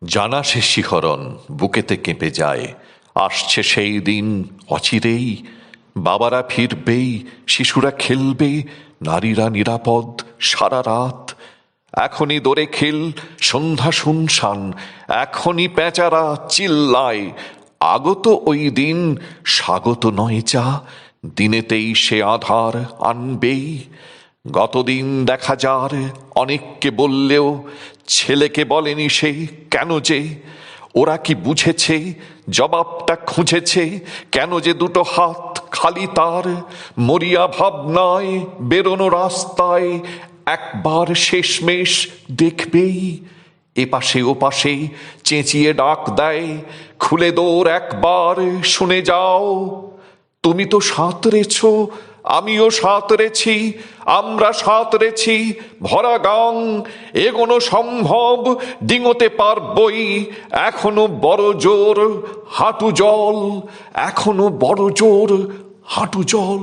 জানা সে শিহরণ বুকেতে কেঁপে যায়, আসছে সেই দিন অচিরেই। বাবারা ফিরবেই, শিশুরা খেলবে, নারীরা নিরাপদ সারা রাত। এখনই দোরে খেল, সন্ধ্যা শুনশান, এখনই পেঁচারা চিল্লায়। আগত ওই দিন স্বাগত নয় যা, দিনেতেই সে আধার আনবেই। গতদিন দেখা যার অনেককে বললেও ছেলেকে বলেনি সে কেন যে। ওরা কি বুঝেছে, জবাবটা খুঁজেছে, কেন যে দুটো হাত খালি তার। মরিয়া ভাবনায় বেরোনো রাস্তায় একবার শেষমেশ দেখবেই। এপাশে ওপাশে চেঁচিয়ে ডাক দেয়, খুলে দৌড় একবার শুনে যাও। তুমি তো সাঁতরেছ, আমিও সাঁতরেছি, আমরা সাঁতরেছি ভরা গাং। এগোনো সম্ভব, ডিঙোতে পারবই, এখনো বড় জোর হাঁটু জল, এখনো বড় জোর হাঁটু জল।